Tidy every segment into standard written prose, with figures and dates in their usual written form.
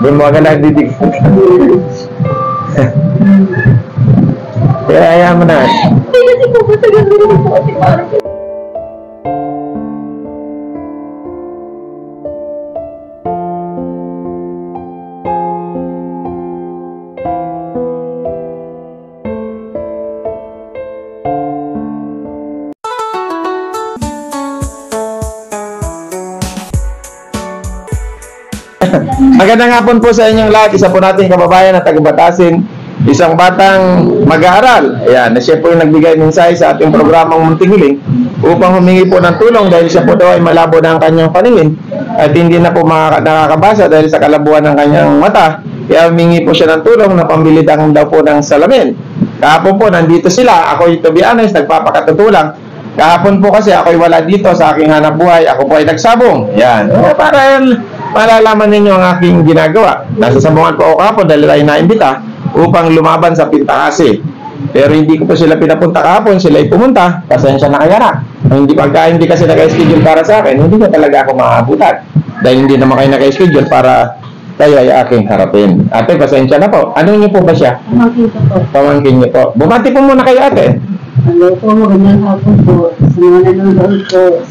Doon mo agad nagdidig. Kaya ayaw mo na. Hindi kasi po sa gabi rin po. Magandang hapon po sa inyong lahat. Isa po nating kababayan na taga-Batasin, isang batang mag-aaral. Ayan, siya po yung nagbigay mensahe sa ating programang Munting Hiling upang humingi po ng tulong dahil siya po daw ay malabo na ang kanyang paningin at hindi na po nakakabasa dahil sa kalabuan ng kanyang mata. Kaya humingi po siya ng tulong na pambili daw po ng salamin. Kahapon po nandito sila. Ako, to be honest, nagpapakatutulang. Kahapon po kasi ako'y wala dito sa aking hanap buhay. Ako po ay nagsabong. Yan. Para malalaman ninyo ang aking ginagawa. Nasa sabungan po ako kahapon dahil ay naimbita upang lumaban sa Pintahasi. Pero hindi ko po sila pinapunta kahapon. Sila ay pumunta. Pasensya na kaya na. Hindi kasi naka-schedule para sa akin, hindi na talaga ako maabutan. Dahil hindi naman kayo naka-schedule para kayo ay aking harapin. Ate, pasensya na po. Ano niyo po ba siya? Pamangkin ko po. Pamangkin niyo po. Bumati po muna kayo, ate. Hello po, magandang hapon po. Sa mga nanonood po.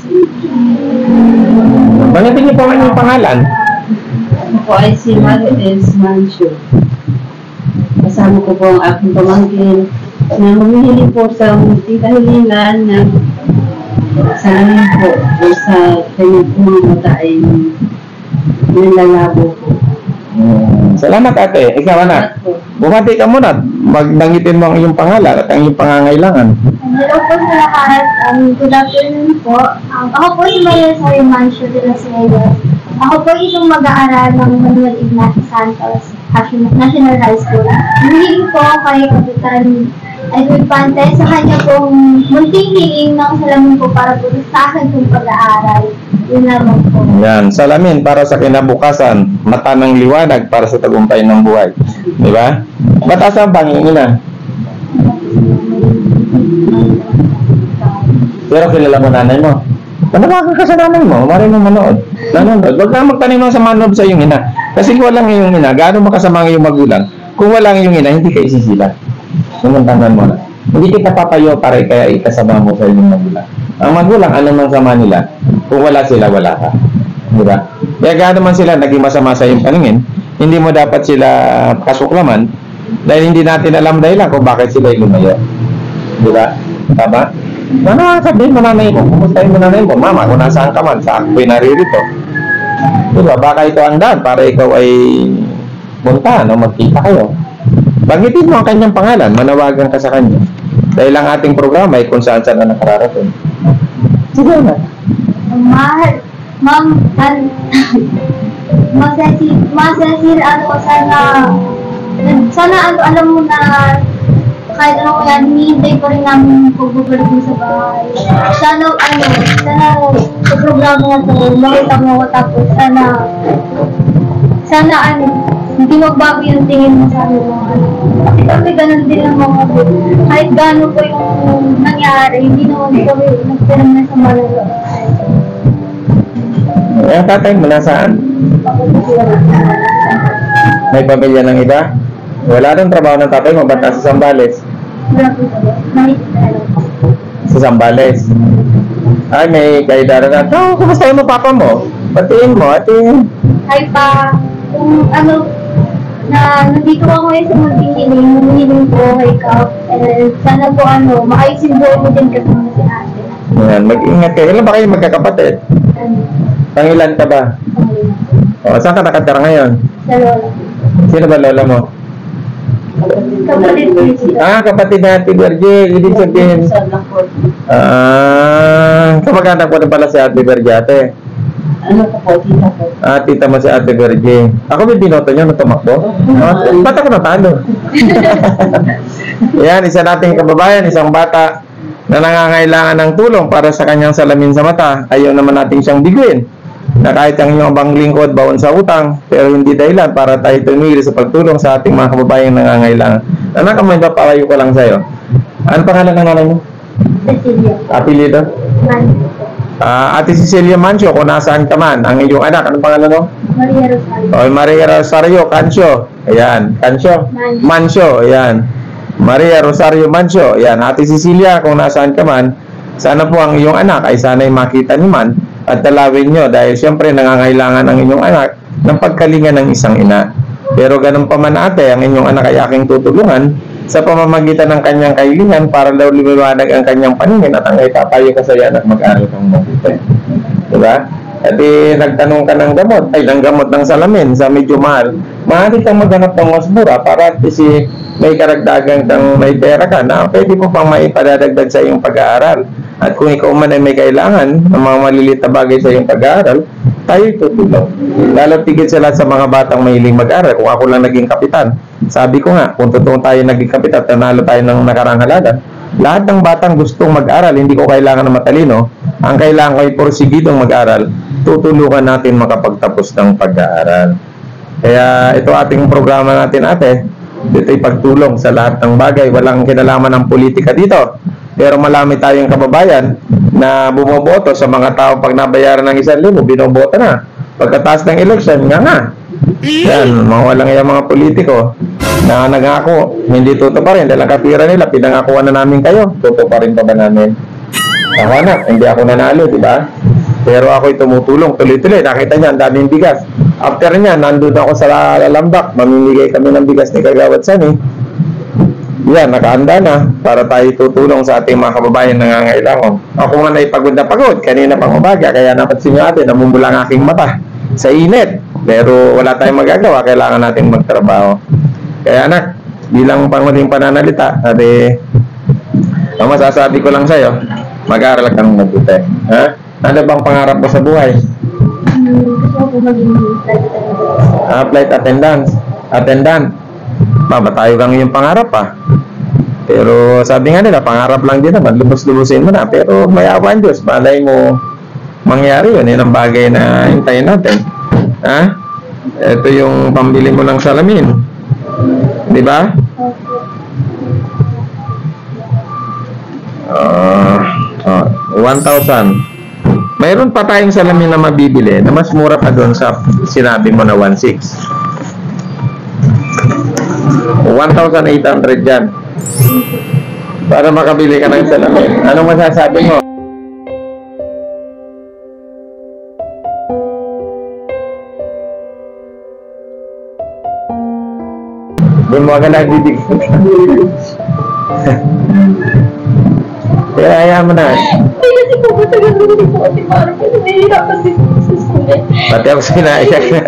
Bangatin niyo po ang inyong pangalan. Ako po ay si Marites Mancio. Kasama ko po ang aking pamangkin na humihiling po sa munting kahilingan na salamin po o sa kanyang mata ay nilalabo po. Salamat, ate. Ikaw, anak. Bumati ka muna. Magdangitin mo ang iyong pangalan at ang iyong pangangailangan. Hello po sa lahat. Good afternoon po. Ako po si Maria Sari Mancio de la Sierra. Ako po isang mag-aaral ng Manuel Ignacio Santos National High School. Humiling po kay Kapitan Edwin Pante sa kanya pong munting hiling ng salamin po para po sa akin pong pag-aaral. Yun naman po. Yan, salamin para sa kinabukasan, mata ng liwanag para sa tagumpay ng buhay. Di ba? Ba't asa ang pangingin na? Pero kilala mo nanay mo. Manawagan ka sa nanay mo, marin mo manood. Nanonood. Huwag na magtanim sa manood sa iyong ina. Kasi kung walang iyong ina, gaano makasama ang iyong magulang? Kung walang iyong ina, hindi ka isisila. Sumuntangan mo na. Hindi kita papayo para kaya ikasama mo sa iyong magulang. Ang magulang, ano man sama nila, kung wala sila, wala ka. Diba? Kaya gaano man sila naging masama sa iyong paningin, hindi mo dapat sila kasuklaman dahil hindi natin alam dahilan kung bakit sila lumayo. Diba? Tama? Ano, sabihin mo nanay mo, kumustahin mo nanay mo, mama, kung nasaan ka man, sa ako'y naririto. Diba? Baka ito ang daan para ikaw ay punta, no? Magkita kayo. Banggitin mo ang kanyang pangalan, manawagan ka sa kanya. Dahil ang ating programa ay kung saan na nakararating. Sige na. Ma'am, Masasir, sana alam mo na kahit ano kaya, hinihintay pa rin namin pagbabalik mo sa bahay. Sana sa programa na ito, makita mo ko tapos sana hindi magbago yung tingin mo sa amin mga ano. Kasi ganun din ang mga kahit gano'n po yung nangyari, hindi naman kami nagpiram na sa malalo. Ang tatay mo nasaan? May pamilya ng iba? Wala rin trabaho ng tatay mo, ba't nasa Zambales? Wala po Sa Zambales? Ay, may kaidara na. Oh, kumusta mo papa mo? Batiin mo, ate. Hi pa, kung ano, nandito ako ngayon sa munting hiling po kay Kap. Sana po maayos yung buhay mo din kasama si ate. Yan, mag-ingat kayo. Ilan ba kayo magkakapatid? Pangilan ka ba? O, saan ka nakatira ngayon? Sa lola. Sino ba lola mo? Kapatid ko siya. Kapatid na Ate Berge. Ibig sabihin. Kamag-anak ko rin pala si Ate Berge, ate. Ano ko po, tita po? Tita mo si Ate Berge. Ako may binoto niyo na tumakbo? Ba't ako natalo? Yan, isa nating kababayan, isang bata na nangangailangan ng tulong para sa kanyang salamin sa mata. Ayaw naman natin siyang biguin na kahit ang inyong abang lingkod baon sa utang, pero hindi dahilan para tayo tumigil sa pagtulong sa ating mga kababayang nangangailangan. Anak, may papalayo ko lang sa'yo. Ano pangalan ng nanay mo? Cecilia. Apelido? Ate Cecilia Mancio, kung nasaan ka man, ang iyong anak, anong pangalan mo? Maria Rosario. Maria Rosario Cancio. Ayan, Cancio. Mancio, ayan. Maria Rosario Mancio. Ayan, Ate Cecilia, kung nasaan ka man, sana po ang iyong anak ay sana'y makita niyo man at talawin nyo dahil siyempre nangangailangan ang inyong anak ng pagkalinga ng isang ina. Pero ganun pa man ate, ang inyong anak ay aking tutulungan sa pamamagitan ng kanyang kahilingan para daw lumiwanag ang kanyang paningin at ang ipapayo ka sa iyo anak mag-aral kang mabuti. Diba? At nagtanong ka ng gamot ng salamin sa medyo mahal. Maaari kang maghanap ng mas mura para at may karagdagan kang may pera ka na pwede mo pang maipadadagdag sa iyong pag-aaral. At kung ikaw man ay may kailangan ng mga maliliit na bagay sa iyong pag-aaral, tayo tutulong. Lalo tigit sila sa mga batang mahiling mag-aaral. Kung ako lang naging kapitan, sabi ko nga, kung totoo tayo naging kapitan, tanalo tayo ng nakarang halalan, lahat ng batang gustong mag-aral, hindi ko kailangan na matalino, ang kailangan ko ay porsigidong mag-aral, tutulungan natin makapagtapos ng pag-aaral. Kaya ito ating programa natin ate, dito'y pagtulong sa lahat ng bagay, walang kinalaman ng politika dito. Pero malami tayong kababayan na bumoboto sa mga tao pag nabayaran ng 1,000, binoboto na. Pagkatapos ng election, nga. Yan, mga walang yung mga politiko na nangako, hindi tutuparin. Dahil ang katira nila, pinangakuan na namin kayo. Tutuparin pa ba namin? Ako na, hindi ako nanalo, di ba? Pero ako'y tumutulong tuloy-tuloy. Nakita niya, ang daming bigas. After niya, nandun ako sa Lalambak. Mamimigay kami ng bigas ni Kagawad Sani. Yan, nakaanda na para tayo tutulong sa ating mga kababayan na nangangailangan. Ako nga na ipagod na pagod kanina pang umaga, kaya napansin nyo natin, namumula ang aking mata sa init. Pero wala tayong magagawa, kailangan natin magtrabaho. Kaya anak, bilang panguling pananalita, ang masasabi ko lang sa'yo, mag-aaral kang mabuti. Ha? Ano bang pangarap mo sa buhay? Gusto ko maging Flight attendant. Mama, tayo kang iyong pangarap pa. Pero sabi nga nila, pangarap lang din naman, lubos-lubusin mo na. Pero mayawaan Diyos, malay mo mangyari yun. Yun ang bagay na hintayin natin. Ha? Ito yung pambili mo ng salamin. Di ba? 1,000. Mayroon pa tayong salamin na mabibili na mas mura pa doon sa sinabi mo na 1,600. 1,800 dyan. Para makabili ka ng salamin. Anong masasabi mo? Doon mo agad nagbibigay. Kaya ayaw mo na. Ay, kasi po sa gano'n din po kasi parang po nahihirapan din po sa school eh. Pati ako sinaiyak na.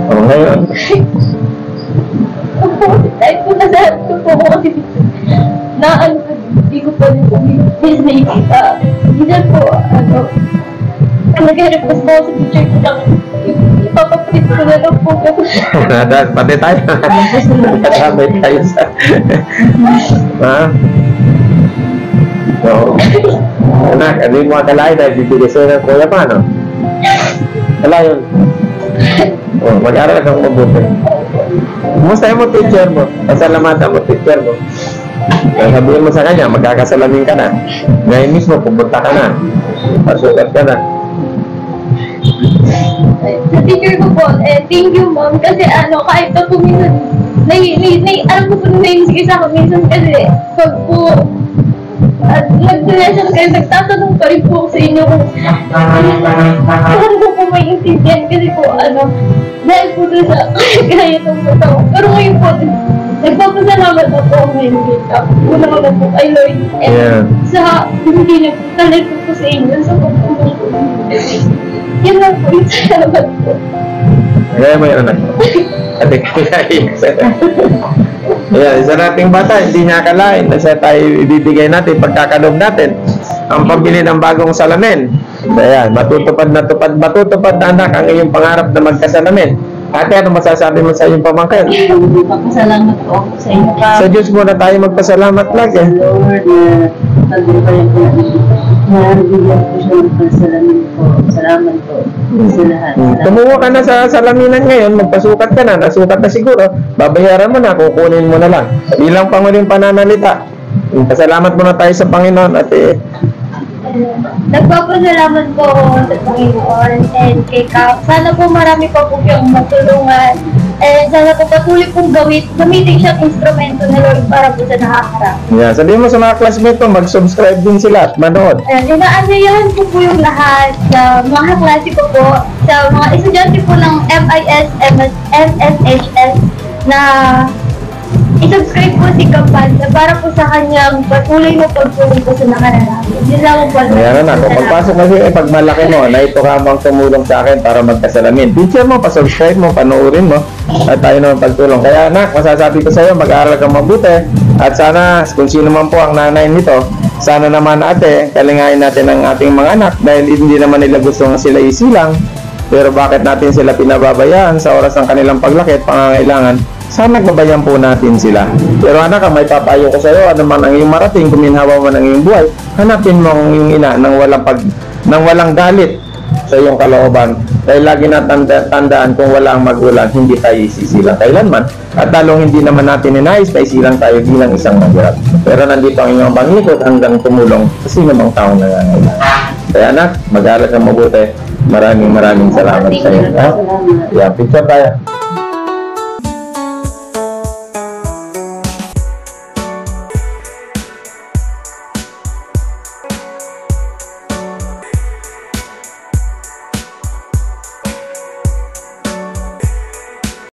O ngayon. Kahit po nasahat ko po ako kasi na ano, hindi ko po din po nakikita. Minsan po, nag-request po ako sa teacher ko lang. Ipapaprint ko na lang po. Pati tayo. Kasabay tayo sa... Ha? So, anak, ano yung mga kalahin na bibigay sa'yo ng kuya pa, no? Kalahin. Oh, mag-aral kang mabuti. Kumusta mo teacher mo? Pasalamatan mo teacher mo. Sabihin mo sa kanya, magkakasalamin ka na. Ngayon mismo, pupunta ka na. Pasukat ka na. Sa teacher ko po, thank you ma'am, kasi kahit na po minsan, alam ko po na nainisig sa akin minsan kasi pag po, at nag-lesson kayo, nagtatanong pa rin po sa inyo kung saan ko po may intindihan kasi po, dahil po doon sa kaya itong totoo. Pero ngayon po, nagpapasalamat na po ngayon kita. Una ko na po kay Lord. And sa hindi na po, talay po sa inyo sa pagpapasalamat po. Yan lang po, yung salamat po. Kaya mo yung anak mo. Ate kaya Ayan, isa nating bata, hindi niya akalain na siya tayo ibibigay natin, pagkakalog natin ang pambili ng bagong salamin. Ayan, matutupad na anak ang iyong pangarap na magkasalamin. Ate, ano masasabi mo sa iyong pamangkin? Magpapasalamat po ako sa inyo ka. Sa Diyos muna tayo magpasalamat lagi. Lord, na pagbubayan po nabigyan po siya ng pasalamin po. Salamat po sa lahat. Tumuha ka na sa salaminan ngayon, magpasukat ka na, nasukat na siguro, babayaran mo na, kukunin mo na lang. Bilang panguling pananalita, Pasalamat muna tayo sa Panginoon at Nagpapasalamat po ako sa Panginoon and kay Kap. Sana po marami pa po siyang matulungan. And sana po patuloy pong gamitin siyang instrumento na Lord para po sa nakaharap. yeah, sabihin mo sa mga classmate mo, mag-subscribe din sila at manood. And inaanyayahan ko po yung lahat sa mga klase ko po, sa mga estudyante po ng MIS, MSHS na i-subscribe po si Kampanya para po sa kanyang patuloy na pagtulong po sa nakararami. Yun lang po. Ayan na, kung pagpasok na siya, pag malaki mo, na ito ka bang tumulong sa akin para magkasalamin. Teacher mo, pasubscribe mo, panoorin mo, at tayo naman pagtulong. Kaya anak, masasabi ko sa iyo, mag-aaral kang mabuti. At sana, kung sino man po ang nanay nito, sana naman ate, kalingain natin ang ating mga anak dahil hindi naman nila gusto nga sila isilang. Pero bakit natin sila pinababayaan sa oras ng kanilang paglaki at pangangailangan? Sana nagbabayan po natin sila. Pero anak, ang may papayo ko sa iyo, ano man ang iyong marating, kuminhawa man ang iyong buhay, hanapin mo ang iyong ina nang walang galit sa iyong kalooban. Dahil lagi natin tandaan kung wala ang magulang, hindi tayo isisilang kailanman. At talong hindi naman natin ninais na isilang tayo bilang isang mahirap. Pero nandito ang inyong pangikot hanggang tumulong sa sino mang taong nangangailangan. Kaya anak, mag-aaral kang mabuti. Maraming salamat sa iyo. Yeah, picture tayo.